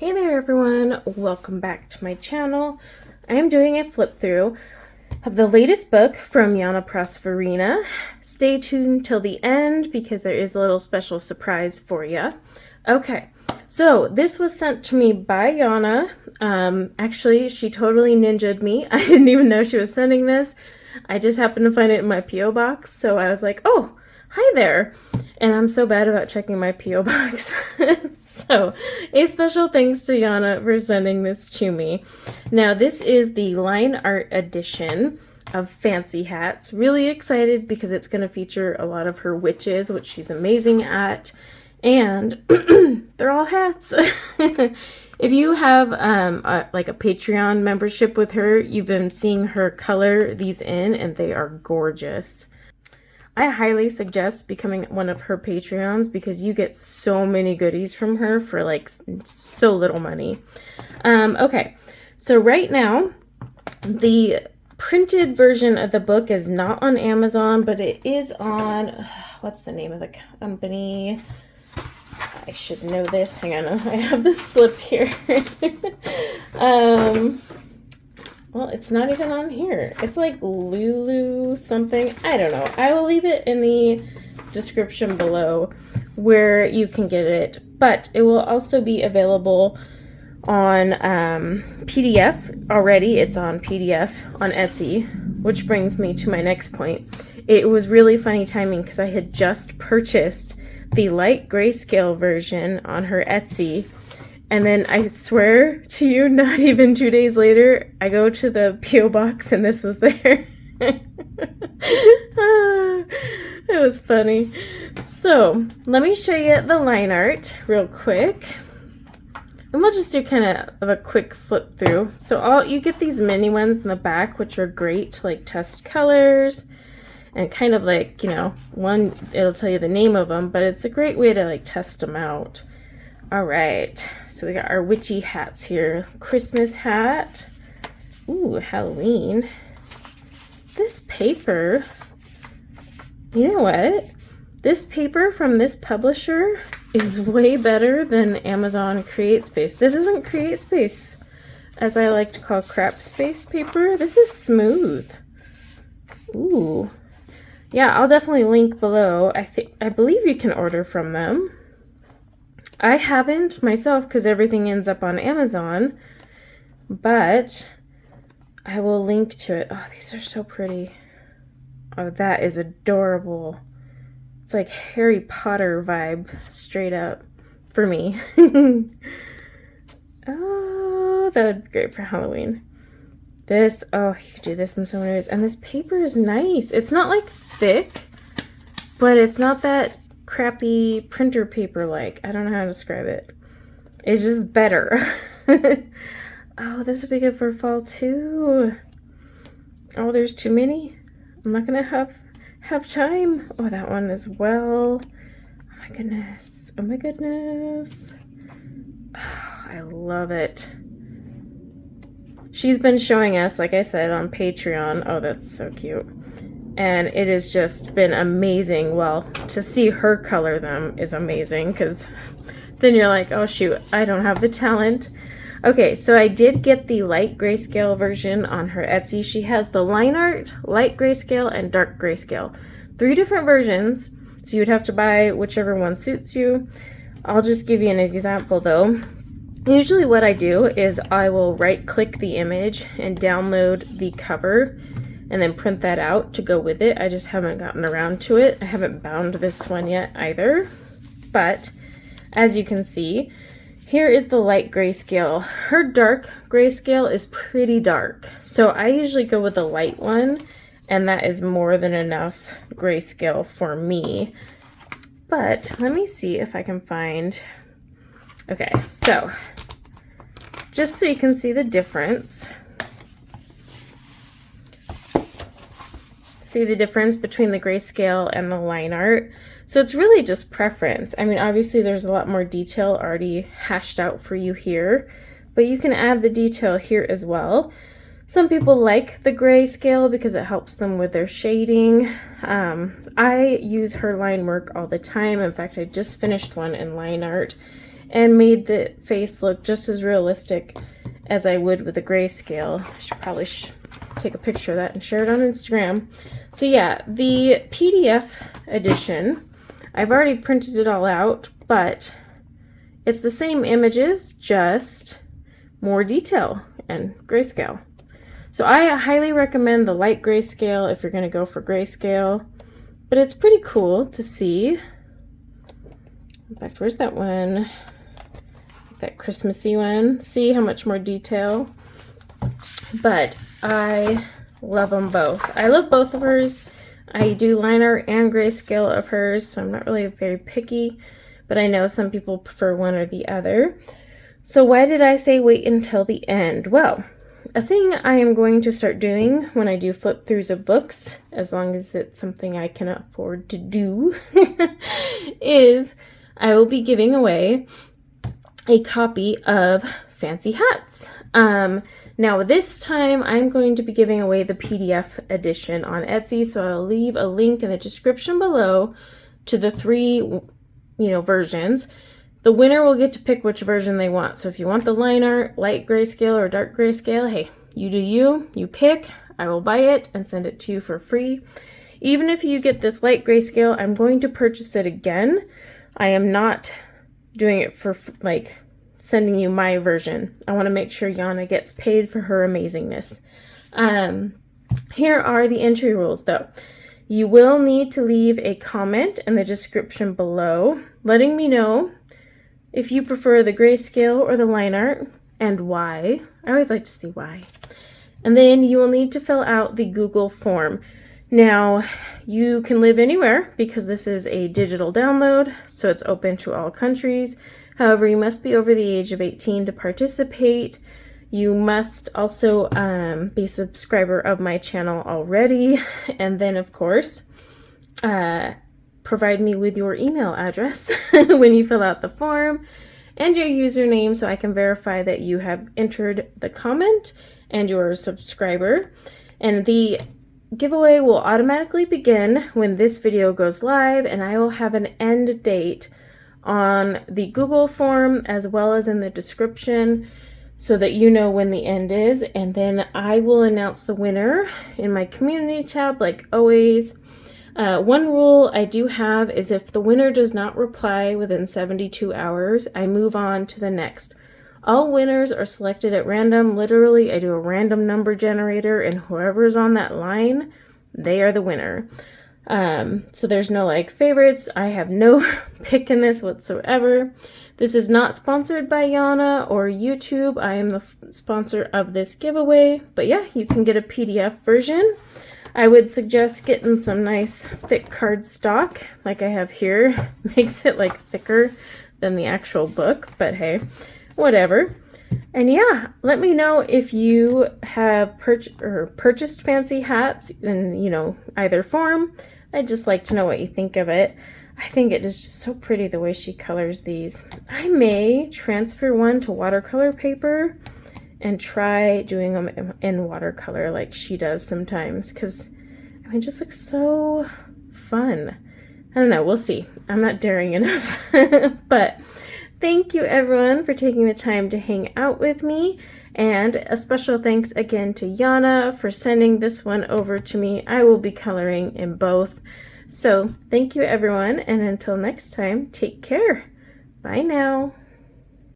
Hey there everyone, welcome back to my channel. I am doing a flip through of the latest book from Janna Prosvirina. Stay tuned till the end because there is a little special surprise for you. Okay, so this was sent to me by Janna. Actually, she totally ninja'd me. I didn't even know she was sending this. I just happened to find it in my P.O. box, so I was like, oh, hi there. And I'm so bad about checking my P.O. box. So, a special thanks to Janna for sending this to me. Now, this is the line art edition of Fancy Hats. Really excited because it's going to feature a lot of her witches, which she's amazing at. And they're all hats. If you have like a Patreon membership with her, you've been seeing her color these in, and they are gorgeous. I highly suggest becoming one of her Patreons because you get so many goodies from her for like so little money. Okay, so right now, the printed version of the book is not on Amazon, but it is on, what's the name of the company? I should know this. Hang on, I have this slip here. Well, it's not even on here. It's like Lulu something. I don't know. I will leave it in the description below where you can get it. But it will also be available on PDF already. It's on PDF on Etsy, which brings me to my next point. It was really funny timing because I had just purchased the light grayscale version on her Etsy. And then I swear to you, not even 2 days later, I go to the P.O. box and this was there. It was funny. So let me show you the line art real quick. And we'll just do kind of a quick flip through. So you get these mini ones in the back, which are great to like test colors. And kind of like, you know, one, it'll tell you the name of them, but it's a great way to like test them out. All right, so we got our witchy hats here. Christmas hat. Ooh, Halloween. This paper, you know what? This paper from this publisher is way better than Amazon CreateSpace. This isn't CreateSpace, as I like to call crap space paper. This is smooth. Ooh. Yeah, I'll definitely link below. I believe you can order from them. I haven't myself because everything ends up on Amazon, but I will link to it. Oh, these are so pretty. Oh, that is adorable. It's like Harry Potter vibe straight up for me. Oh, that would be great for Halloween. This, oh, you could do this in so many ways. And this paper is nice. It's not like thick, but it's not that crappy printer paper like. I don't know how to describe it. It's just better. Oh, this would be good for fall too. Oh, there's too many. I'm not gonna have time. Oh, that one as well. Oh my goodness. Oh my goodness. Oh, I love it. She's been showing us, like I said, on Patreon. Oh, that's so cute. And it has just been amazing. Well, to see her color them is amazing because then you're like, oh shoot, I don't have the talent. Okay, so I did get the light grayscale version on her Etsy. She has the line art, light grayscale, and dark grayscale. 3 different versions, so you would have to buy whichever one suits you. I'll just give you an example though. Usually what I do is I will right-click the image and download the cover and then print that out to go with it. I just haven't gotten around to it. I haven't bound this one yet either. But as you can see, here is the light grayscale. Her dark grayscale is pretty dark. So I usually go with the light one, and that is more than enough grayscale for me. But let me see if I can find... Okay, so just so you can see the difference. See the difference between the grayscale and the line art. So it's really just preference. I mean, obviously there's a lot more detail already hashed out for you here, but you can add the detail here as well. Some people like the grayscale because it helps them with their shading. I use her line work all the time. In fact, I just finished one in line art and made the face look just as realistic as I would with a grayscale. I should probably take a picture of that and share it on Instagram. So yeah, the PDF edition, I've already printed it all out, but it's the same images, just more detail and grayscale. So I highly recommend the light grayscale if you're going to go for grayscale, but it's pretty cool to see. In fact, where's that one? That Christmassy one. See how much more detail. But I love them both. I love both of hers. I do line art and grayscale of hers, so I'm not really very picky, but I know some people prefer one or the other. So why did I say wait until the end? Well, a thing I am going to start doing when I do flip throughs of books, as long as it's something I can afford to do, is I will be giving away a copy of Fancy Hats. Now this time I'm going to be giving away the PDF edition on Etsy, so I'll leave a link in the description below to the 3 versions. The winner will get to pick which version they want. So if you want the line art, light grayscale or dark grayscale, hey, you do you pick. I will buy it and send it to you for free. Even if you get this light grayscale, I'm going to purchase it again. I am not doing it for like sending you my version. I want to make sure Janna gets paid for her amazingness. Here are the entry rules though. You will need to leave a comment in the description below letting me know if you prefer the grayscale or the line art and why. I always like to see why. And then you will need to fill out the Google form. Now, you can live anywhere because this is a digital download, so it's open to all countries. However, you must be over the age of 18 to participate. You must also be a subscriber of my channel already. And then, of course, provide me with your email address when you fill out the form and your username so I can verify that you have entered the comment and you're a subscriber. And the giveaway will automatically begin when this video goes live, and I will have an end date on the Google form as well as in the description so that you know when the end is. And then I will announce the winner in my community tab like always. One rule I do have is if the winner does not reply within 72 hours, I move on to the next. All winners are selected at random. Literally, I do a random number generator, and whoever's on that line, they are the winner. So there's no like favorites. I have no pick in this whatsoever. This is not sponsored by Janna or YouTube. I am the sponsor of this giveaway. But yeah, you can get a PDF version. I would suggest getting some nice thick cardstock like I have here. Makes it like thicker than the actual book, but hey, whatever. And yeah, let me know if you have purchased Fancy Hats in, either form. I'd just like to know what you think of it. I think it is just so pretty the way she colors these. I may transfer one to watercolor paper and try doing them in watercolor like she does sometimes, because it just looks so fun. I don't know, we'll see. I'm not daring enough. But thank you everyone for taking the time to hang out with me, and a special thanks again to Janna for sending this one over to me. I will be coloring in both. So thank you everyone, and until next time, take care. Bye now.